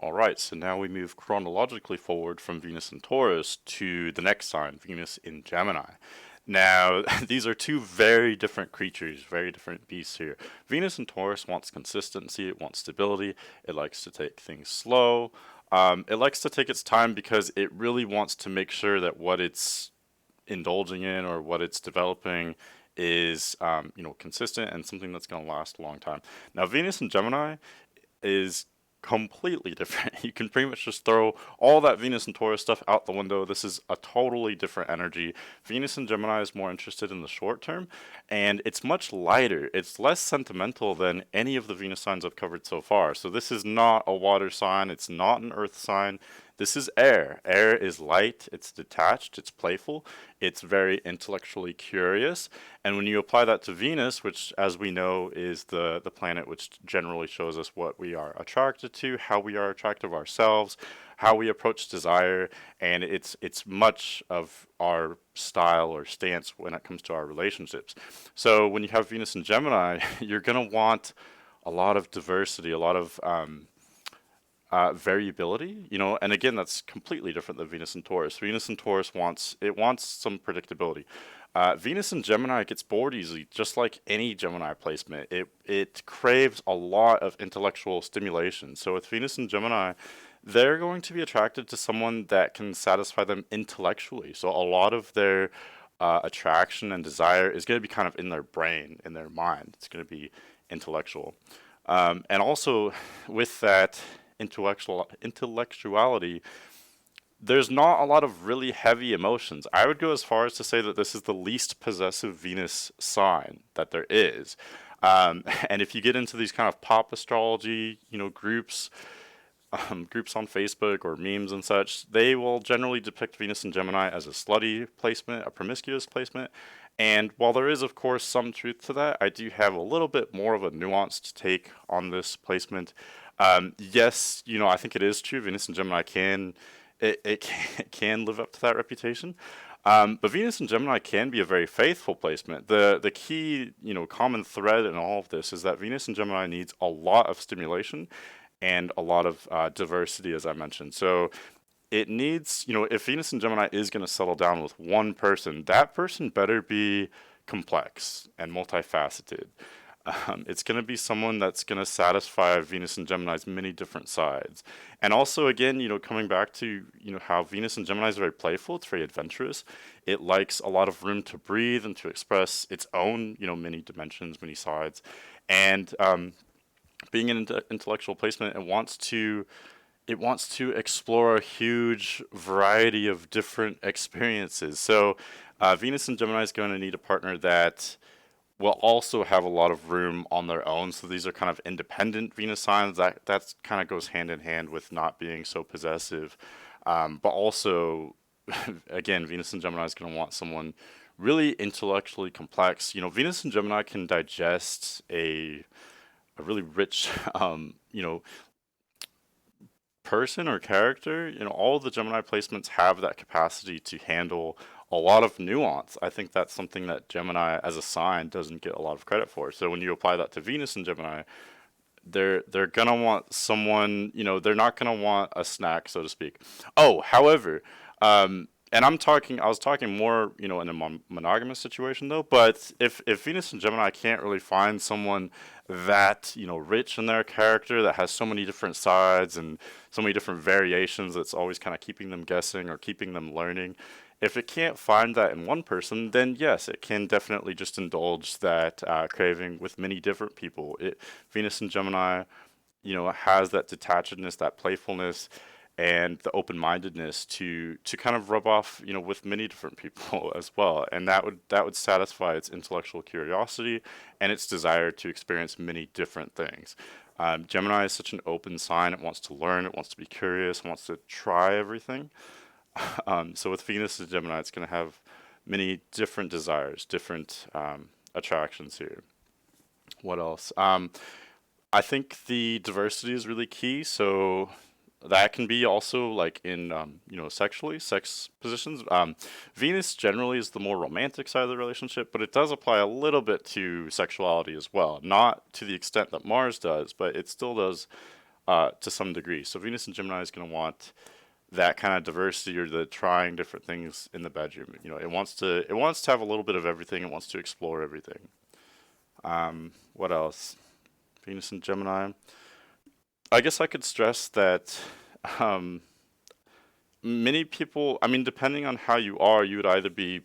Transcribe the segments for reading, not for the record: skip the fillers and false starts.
All right, so now we move chronologically forward from Venus in Taurus to the next sign, Venus in Gemini. Now, these are two very different creatures, very different beasts here. Venus in Taurus wants consistency, it wants stability, it likes to take things slow. It likes to take its time because it really wants to make sure that what it's indulging in or what it's developing is, consistent and something that's going to last a long time. Now, Venus in Gemini is completely different. You can pretty much just throw all that Venus and Taurus stuff out the window. This is a totally different energy. Venus and Gemini is more interested in the short term, and it's much lighter. It's less sentimental than any of the Venus signs I've covered so far. So this is not a water sign. It's not an earth sign. This is air. Air is light, it's detached, it's playful, it's very intellectually curious. And when you apply that to Venus, which, as we know, is the planet which generally shows us what we are attracted to, how we are attracted to ourselves, how we approach desire, and it's much of our style or stance when it comes to our relationships. So when you have Venus in Gemini, you're going to want a lot of diversity, a lot of variability, and again, that's completely different than Venus and Taurus. Venus and Taurus wants some predictability. Venus and Gemini gets bored easily, just like any Gemini placement. It craves a lot of intellectual stimulation. So with Venus and Gemini, they're going to be attracted to someone that can satisfy them intellectually. So a lot of their attraction and desire is going to be kind of in their brain, in their mind. It's going to be intellectual. And also with that intellectuality, there's not a lot of really heavy emotions. I would go as far as to say that this is the least possessive Venus sign that there is. And if you get into these kind of pop astrology, groups on Facebook or memes and such, they will generally depict Venus and Gemini as a slutty placement, a promiscuous placement. And while there is, of course, some truth to that, I do have a little bit more of a nuanced take on this placement. Yes, I think it is true. Venus and Gemini can live up to that reputation. But Venus and Gemini can be a very faithful placement. The key, common thread in all of this is that Venus and Gemini needs a lot of stimulation and a lot of diversity, as I mentioned. So it needs, if Venus and Gemini is going to settle down with one person, that person better be complex and multifaceted. It's going to be someone that's going to satisfy Venus and Gemini's many different sides. And also, again, coming back to, how Venus and Gemini is very playful, it's very adventurous. It likes a lot of room to breathe and to express its own, many dimensions, many sides. And being an intellectual placement, it wants to explore a huge variety of different experiences. So Venus and Gemini is going to need a partner that will also have a lot of room on their own. So these are kind of independent Venus signs. That kind of goes hand in hand with not being so possessive. But also, again, Venus and Gemini is going to want someone really intellectually complex. Venus and Gemini can digest a really rich, person or character. All of the Gemini placements have that capacity to handle a lot of nuance. I think that's something that Gemini as a sign doesn't get a lot of credit for. So when you apply that to Venus and Gemini, they're gonna want someone, they're not gonna want a snack, so to speak. Oh, however, and I was talking more, in a monogamous situation though, but if Venus and Gemini can't really find someone that, rich in their character, that has so many different sides and so many different variations, that's always kind of keeping them guessing or keeping them learning, if it can't find that in one person, then yes, it can definitely just indulge that craving with many different people. Venus and Gemini, has that detachedness, that playfulness, and the open-mindedness to kind of rub off, with many different people as well, and that would satisfy its intellectual curiosity and its desire to experience many different things. Gemini is such an open sign; it wants to learn, it wants to be curious, it wants to try everything. So with Venus and Gemini, it's going to have many different desires, different attractions here. What else? I think the diversity is really key. So that can be also like in, sexually, sex positions. Venus generally is the more romantic side of the relationship, but it does apply a little bit to sexuality as well. Not to the extent that Mars does, but it still does to some degree. So Venus in Gemini is going to want that kind of diversity, or the trying different things in the bedroom. It wants to have a little bit of everything. It wants to explore everything. What else? Venus in Gemini. I guess I could stress that um, many people, I mean, depending on how you are, you would either be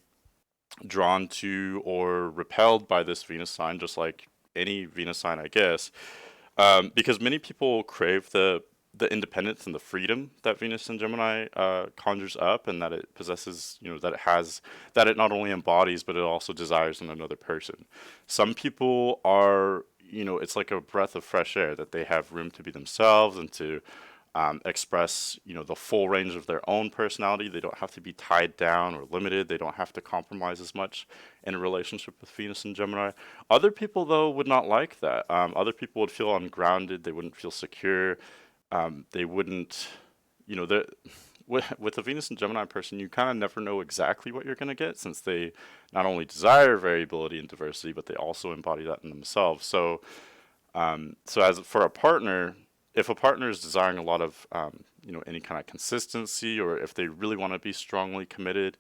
drawn to or repelled by this Venus sign, just like any Venus sign, I guess, because many people crave the independence and the freedom that Venus in Gemini conjures up, and that it possesses, that it has, that it not only embodies, but it also desires in another person. Some people are, it's like a breath of fresh air, that they have room to be themselves and to express, the full range of their own personality. They don't have to be tied down or limited. They don't have to compromise as much in a relationship with Venus and Gemini. Other people, though, would not like that. Other people would feel ungrounded. They wouldn't feel secure. They wouldn't, with a Venus and Gemini person, you kind of never know exactly what you're going to get, since they not only desire variability and diversity, but they also embody that in themselves. So as for a partner, if a partner is desiring a lot of, any kind of consistency, or if they really want to be strongly committed,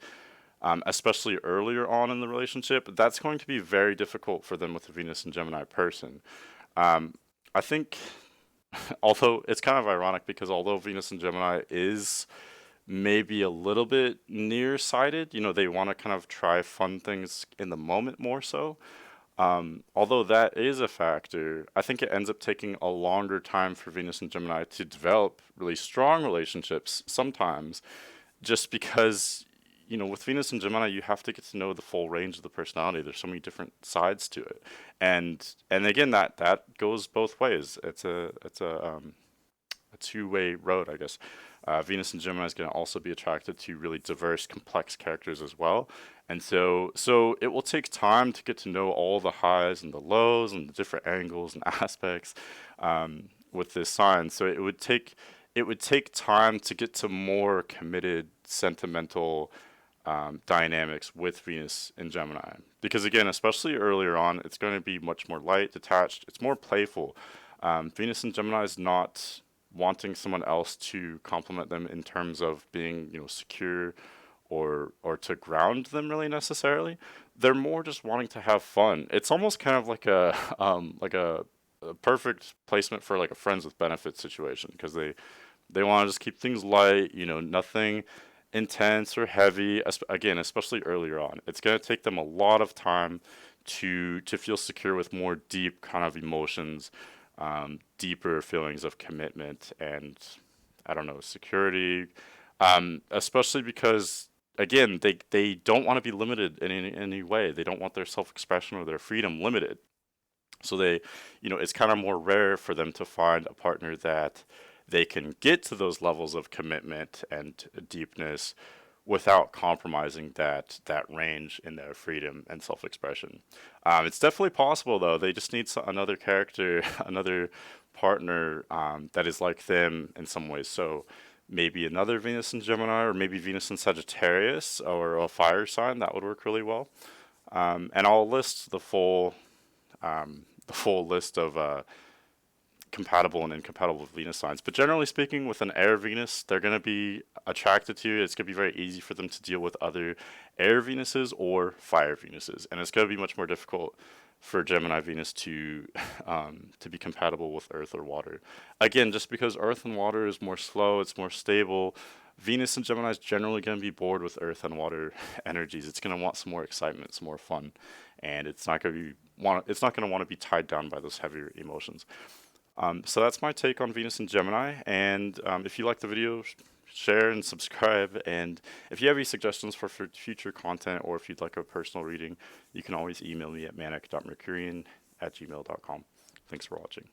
especially earlier on in the relationship, that's going to be very difficult for them with a Venus and Gemini person. I think, although it's kind of ironic, because although Venus and Gemini is maybe a little bit nearsighted, they want to kind of try fun things in the moment more so. Although that is a factor, I think it ends up taking a longer time for Venus and Gemini to develop really strong relationships sometimes, just because, with Venus and Gemini, you have to get to know the full range of the personality. There's so many different sides to it. And again, that goes both ways. It's a two-way road, I guess. Venus and Gemini is going to also be attracted to really diverse, complex characters as well. And so it will take time to get to know all the highs and the lows and the different angles and aspects with this sign. So it would take time to get to more committed, sentimental dynamics with Venus and Gemini. Because again, especially earlier on, it's going to be much more light, detached. It's more playful. Venus and Gemini is not wanting someone else to complement them in terms of being, secure, or to ground them really necessarily. They're more just wanting to have fun. It's almost kind of like a perfect placement for like a friends with benefits situation, because they want to just keep things light, nothing intense or heavy. Again, especially earlier on, it's going to take them a lot of time to feel secure with more deep kind of emotions, deeper feelings of commitment and, I don't know, security. Especially because, again, they don't want to be limited in any way. They don't want their self-expression or their freedom limited. So it's kind of more rare for them to find a partner that they can get to those levels of commitment and deepness without compromising that range in their freedom and self-expression. It's definitely possible, though. They just need another character, another partner that is like them in some ways. So maybe another Venus in Gemini, or maybe Venus in Sagittarius, or a fire sign. That would work really well. And I'll list the full list of compatible and incompatible Venus signs. But generally speaking, with an air Venus, they're going to be attracted to you. It's going to be very easy for them to deal with other air Venuses or fire Venuses. And it's going to be much more difficult for Gemini Venus to be compatible with Earth or water. Again, just because Earth and water is more slow, it's more stable. Venus and Gemini is generally going to be bored with Earth and water energies. It's going to want some more excitement, some more fun, and it's not going to want to be tied down by those heavier emotions. So that's my take on Venus and Gemini. And if you like the video, share and subscribe. And if you have any suggestions for future content, or if you'd like a personal reading, you can always email me at manic.mercurian@gmail.com. Thanks for watching.